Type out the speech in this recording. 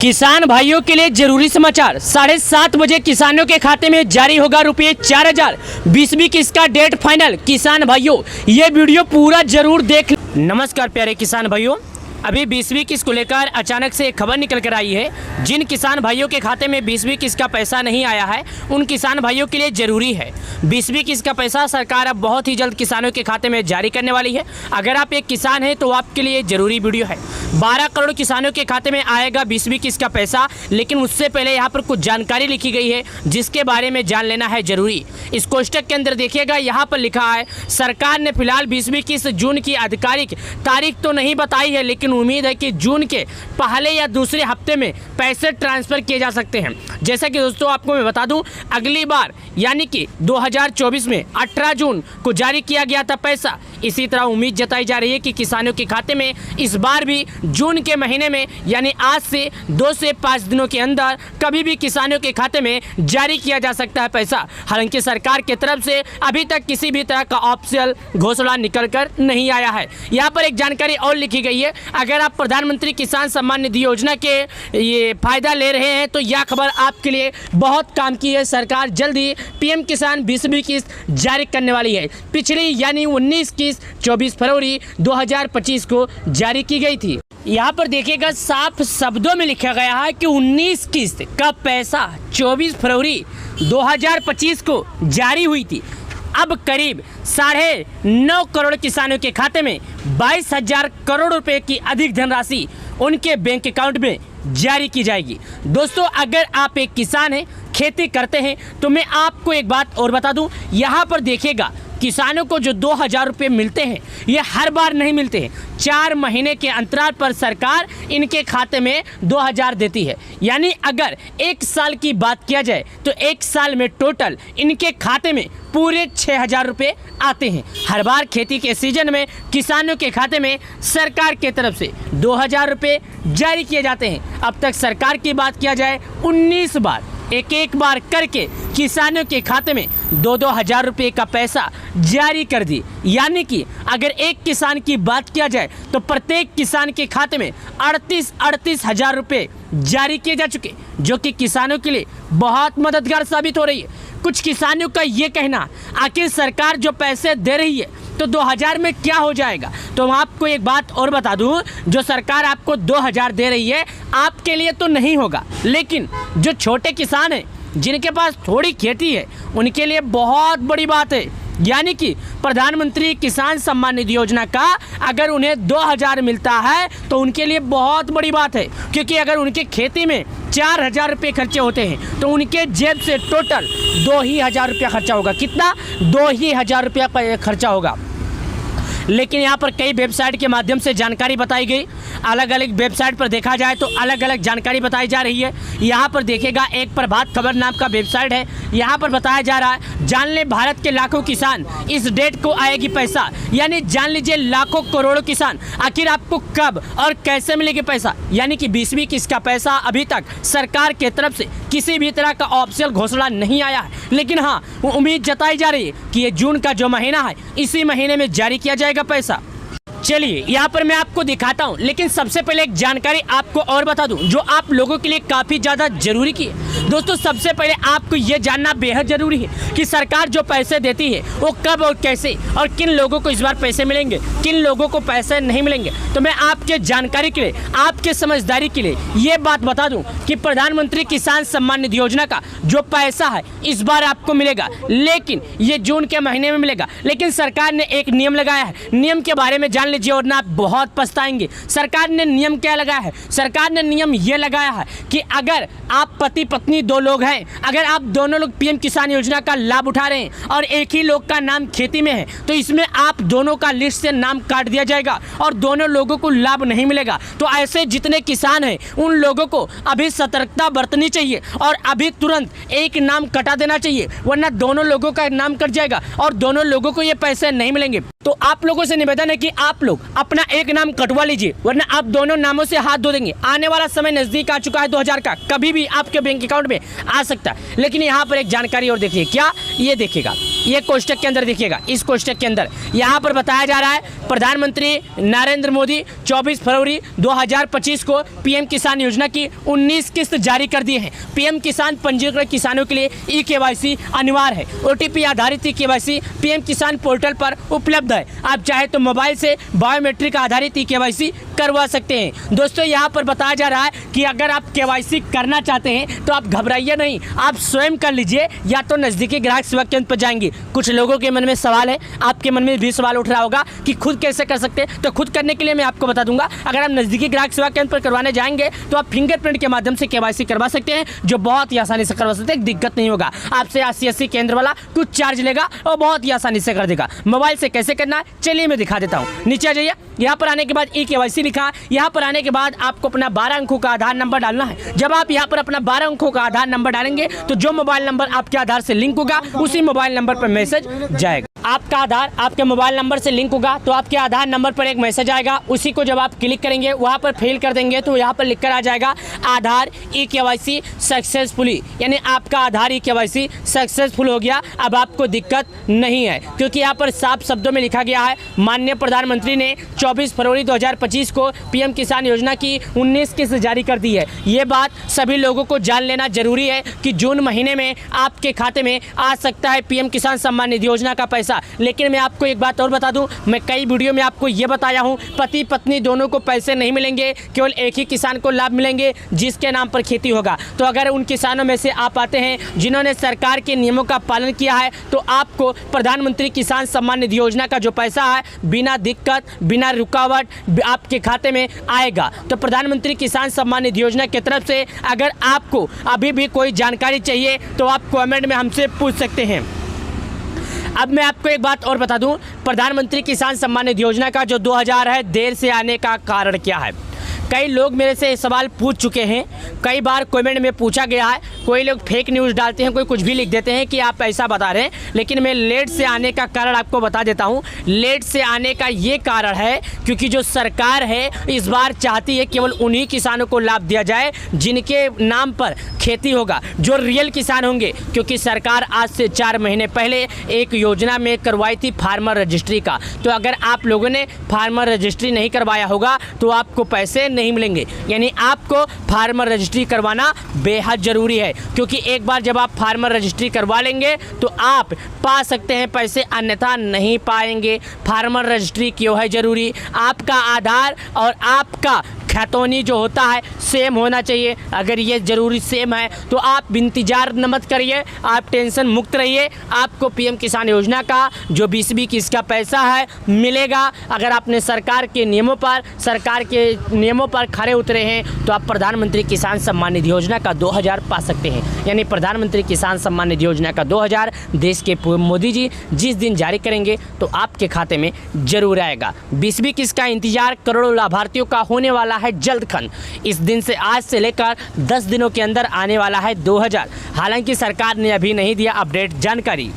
किसान भाइयों के लिए जरूरी समाचार। 7:30 बजे किसानों के खाते में जारी होगा रुपये 4,000। 20वीं किस्त का डेट फाइनल। किसान भाइयों ये वीडियो पूरा जरूर देख। नमस्कार प्यारे किसान भाइयों, अभी 20वीं किस्त को लेकर अचानक से एक खबर निकल कर आई है। जिन किसान भाइयों के खाते में 20वीं किस्त का पैसा नहीं आया है उन किसान भाइयों के लिए ज़रूरी है। 20वीं किस्त का पैसा सरकार अब बहुत ही जल्द किसानों के खाते में जारी करने वाली है। अगर आप एक किसान हैं तो आपके लिए ज़रूरी वीडियो है। 12 करोड़ किसानों के खाते में आएगा 20वीं किस्त का पैसा, लेकिन उससे पहले यहाँ पर कुछ जानकारी लिखी गई है जिसके बारे में जान लेना है ज़रूरी। इस कोष्टक के अंदर देखिएगा, यहाँ पर लिखा है सरकार ने फिलहाल 20वीं किस्त जून की आधिकारिक तारीख तो नहीं बताई है, लेकिन उम्मीद है कि जून के पहले या दूसरे हफ्ते में पैसे ट्रांसफर किए जा सकते हैं। जैसा कि दोस्तों आपको मैं बता दूं, अगली बार यानी कि 2024 में 18 जून को जारी किया गया था पैसा। इसी तरह उम्मीद जताई जा रही है कि किसानों के खाते में इस बार भी जून के महीने में यानी आज से 2 से 5 दिनों के अंदर कभी भी किसानों के खाते में जारी किया जा सकता है पैसा। हालांकि सरकार की तरफ से अभी तक किसी भी तरह का ऑफिशियल घोषणा निकल कर नहीं आया है। यहाँ पर एक जानकारी और लिखी गई है, अगर आप प्रधानमंत्री किसान सम्मान निधि योजना के ये फायदा ले रहे हैं तो यह खबर आपके लिए बहुत काम की है। सरकार जल्द ही पीएम किसान 20वीं किस्त जारी करने वाली है। पिछली यानी 19 किस्त 24 फरवरी 2025 को जारी की गई थी। यहाँ पर देखिएगा साफ शब्दों में लिखा गया है कि 19 किस्त का पैसा 24 फरवरी 2025 को जारी हुई थी। अब करीब 9.5 करोड़ किसानों के खाते में 22,000 करोड़ रुपए की अधिक धनराशि उनके बैंक अकाउंट में जारी की जाएगी। दोस्तों अगर आप एक किसान हैं, खेती करते हैं, तो मैं आपको एक बात और बता दूं, यहाँ पर देखिएगा किसानों को जो 2,000 रुपये मिलते हैं ये हर बार नहीं मिलते हैं। 4 महीने के अंतराल पर सरकार इनके खाते में 2,000 देती है। यानी अगर 1 साल की बात किया जाए तो 1 साल में टोटल इनके खाते में पूरे 6,000 रुपये आते हैं। हर बार खेती के सीजन में किसानों के खाते में सरकार के तरफ से 2,000 रुपये जारी किए जाते हैं। अब तक सरकार की बात किया जाए 19 बार एक बार करके किसानों के खाते में 2,000 रुपये का पैसा जारी कर दी। यानी कि अगर एक किसान की बात किया जाए तो प्रत्येक किसान के खाते में 38,000 रुपये जारी किए जा चुके, जो कि किसानों के लिए बहुत मददगार साबित हो रही है। कुछ किसानों का ये कहना, आखिर सरकार जो पैसे दे रही है तो 2,000 में क्या हो जाएगा। तो मैं आपको एक बात और बता दूं, जो सरकार आपको 2,000 दे रही है आपके लिए तो नहीं होगा, लेकिन जो छोटे किसान हैं जिनके पास थोड़ी खेती है उनके लिए बहुत बड़ी बात है। यानी कि प्रधानमंत्री किसान सम्मान निधि योजना का अगर उन्हें 2,000 मिलता है तो उनके लिए बहुत बड़ी बात है, क्योंकि अगर उनके खेती में 4,000 रुपये खर्चे होते हैं तो उनके जेब से टोटल 2,000 रुपया खर्चा होगा। कितना? 2,000 रुपया खर्चा होगा। लेकिन यहाँ पर कई वेबसाइट के माध्यम से जानकारी बताई गई। अलग अलग वेबसाइट पर देखा जाए तो अलग अलग जानकारी बताई जा रही है। यहाँ पर देखिएगा एक प्रभात खबर नाम का वेबसाइट है, यहाँ पर बताया जा रहा है जान ले भारत के लाखों किसान इस डेट को आएगी पैसा। यानी जान लीजिए लाखों करोड़ों किसान, आखिर आपको कब और कैसे मिलेगी पैसा। यानी कि 20वीं किस्त का पैसा अभी तक सरकार के तरफ से किसी भी तरह का ऑफिशियल घोषणा नहीं आया है, लेकिन हाँ उम्मीद जताई जा रही है कि ये जून का जो महीना है इसी महीने में जारी किया जाएगा पैसा। चलिए यहाँ पर मैं आपको दिखाता हूँ, लेकिन सबसे पहले एक जानकारी आपको और बता दूं जो आप लोगों के लिए काफ़ी ज़्यादा जरूरी की है। दोस्तों सबसे पहले आपको ये जानना बेहद ज़रूरी है कि सरकार जो पैसे देती है वो कब और कैसे और किन लोगों को इस बार पैसे मिलेंगे, किन लोगों को पैसे नहीं मिलेंगे। तो मैं आपके जानकारी के लिए, आपके समझदारी के लिए ये बात बता दूँ कि प्रधानमंत्री किसान सम्मान निधि योजना का जो पैसा है इस बार आपको मिलेगा, लेकिन ये जून के महीने में मिलेगा। लेकिन सरकार ने एक नियम लगाया है, नियम के बारे में जान लीजिए और ना आप बहुत पछताएंगे। सरकार ने नियम क्या लगाया है? सरकार ने नियम ये लगाया है कि अगर आप पति पत्नी 2 लोग हैं, अगर आप दोनों लोग पीएम किसान योजना का लाभ उठा रहे हैं और एक ही लोग का नाम खेती में है तो इसमें आप दोनों का लिस्ट से नाम काट दिया जाएगा और दोनों लोगों को लाभ नहीं मिलेगा। तो ऐसे जितने किसान हैं उन लोगों को अभी सतर्कता बरतनी चाहिए और अभी तुरंत एक नाम कटा देना चाहिए, वरना दोनों लोगों का नाम कट जाएगा और दोनों लोगों को ये पैसे नहीं मिलेंगे। तो आप लोगों से निवेदन है कि आप लोग अपना एक नाम कटवा लीजिए, वरना आप दोनों नामों से हाथ धो देंगे। आने वाला समय नजदीक आ चुका है 2000 का, कभी भी आपके बैंक अकाउंट में आ सकता है। लेकिन यहाँ पर एक जानकारी और देखिए, क्या ये देखिएगा, ये कोष्टक के अंदर देखिएगा, इस कोष्टक के अंदर यहाँ पर बताया जा रहा है प्रधानमंत्री नरेंद्र मोदी 24 फरवरी 2025 को पीएम किसान योजना की 19 किस्त जारी कर दिए हैं। पीएम किसान पंजीकृत किसानों के लिए ई-केवाईसी अनिवार्य है। ओटीपी आधारित ई-केवाईसी पीएम किसान पोर्टल पर उपलब्ध है। आप चाहे तो मोबाइल से बायोमेट्रिक आधारित ई-केवाईसी करवा सकते हैं। दोस्तों यहाँ पर बताया जा रहा है कि अगर आप केवाईसी करना चाहते हैं तो आप घबराइए नहीं, आप स्वयं कर लीजिए या तो नज़दीकी ग्राहक सेवा केंद्र पर जाएंगे। कुछ लोगों के मन में सवाल है, आपके मन में भी सवाल उठ रहा होगा कि खुद कैसे कर सकते हैं, तो खुद करने के लिए मैं आपको बता दूंगा। अगर आप नज़दीकी ग्राहक सेवा केंद्र पर करवाने जाएंगे तो आप फिंगरप्रिंट के माध्यम से केवाईसी करवा सकते हैं, जो बहुत ही आसानी से करवा सकते हैं, दिक्कत नहीं होगा। आपसे 80 केंद्र वाला कुछ चार्ज लेगा और बहुत ही आसानी से कर देगा। मोबाइल से कैसे करना है चलिए मैं दिखा देता हूँ। नीचे आ जाइए, यहाँ पर आने के बाद ई-केवाईसी लिखा है। यहाँ पर आने के बाद आपको अपना 12 अंकों का आधार नंबर डालना है। जब आप यहाँ पर अपना 12 अंकों का आधार नंबर डालेंगे तो जो मोबाइल नंबर आपके आधार से लिंक होगा उसी मोबाइल नंबर पर मैसेज जाएगा। आपका आधार आपके मोबाइल नंबर से लिंक होगा तो आपके आधार नंबर पर एक मैसेज आएगा। उसी को जब आप क्लिक करेंगे वहाँ पर फिल कर देंगे तो यहाँ पर लिखकर आ जाएगा आधार ई-केवाईसी सक्सेसफुली, यानी आपका आधार ई-केवाईसी सक्सेसफुल हो गया। अब आपको दिक्कत नहीं है क्योंकि यहाँ पर साफ शब्दों में लिखा गया है माननीय प्रधानमंत्री ने 24 फरवरी 2025 को पीएम किसान योजना की 19 किस्त जारी कर दी है। ये बात सभी लोगों को जान लेना जरूरी है कि जून महीने में आपके खाते में आ सकता है पीएम किसान सम्मान निधि योजना का पैसा। लेकिन मैं आपको एक बात और बता दूं, मैं कई वीडियो में आपको ये बताया हूं पति पत्नी दोनों को पैसे नहीं मिलेंगे, केवल एक ही किसान को लाभ मिलेंगे जिसके नाम पर खेती होगा। तो अगर उन किसानों में से आप आते हैं जिन्होंने सरकार के नियमों का पालन किया है तो आपको प्रधानमंत्री किसान सम्मान निधि योजना का जो पैसा है बिना दिक्कत बिना रुकावट आपके खाते में आएगा। तो प्रधानमंत्री किसान सम्मान निधि योजना की तरफ से अगर आपको अभी भी कोई जानकारी चाहिए तो आप कमेंट में हमसे पूछ सकते हैं। अब मैं आपको एक बात और बता दूं, प्रधानमंत्री किसान सम्मान निधि योजना का जो 2000 है देर से आने का कारण क्या है। कई लोग मेरे से सवाल पूछ चुके हैं, कई बार कमेंट में पूछा गया है। कोई लोग फेक न्यूज़ डालते हैं, कोई कुछ भी लिख देते हैं कि आप ऐसा बता रहे हैं, लेकिन मैं लेट से आने का कारण आपको बता देता हूं। लेट से आने का ये कारण है क्योंकि जो सरकार है इस बार चाहती है केवल उन्हीं किसानों को लाभ दिया जाए जिनके नाम पर खेती होगा, जो रियल किसान होंगे। क्योंकि सरकार आज से 4 महीने पहले एक योजना में करवाई थी फार्मर रजिस्ट्री का। तो अगर आप लोगों ने फार्मर रजिस्ट्री नहीं करवाया होगा तो आपको पैसे नहीं मिलेंगे, यानी आपको फार्मर रजिस्ट्री करवाना बेहद ज़रूरी है। क्योंकि एक बार जब आप फार्मर रजिस्ट्री करवा लेंगे तो आप पा सकते हैं पैसे, अन्यथा नहीं पाएंगे। फार्मर रजिस्ट्री क्यों है ज़रूरी? आपका आधार और आपका खतौनी जो होता है सेम होना चाहिए। अगर ये ज़रूरी सेम है तो आप इंतजार मत करिए, आप टेंशन मुक्त रहिए। आपको पीएम किसान योजना का जो 20 किस्त का पैसा है मिलेगा। अगर आपने सरकार के नियमों पर खरे उतरे हैं तो आप प्रधानमंत्री किसान सम्मान निधि योजना का 2000 पा सकते हैं। यानी प्रधानमंत्री किसान सम्मान निधि योजना का 2000 देश के मोदी जी जिस दिन जारी करेंगे तो आपके खाते में जरूर आएगा। 20 किस्त का इंतजार करोड़ों लाभार्थियों का होने वाला है जल्द खत्म। इस दिन से आज से लेकर 10 दिनों के अंदर आने वाला है 2000। हालांकि सरकार ने अभी नहीं दिया अपडेट जानकारी।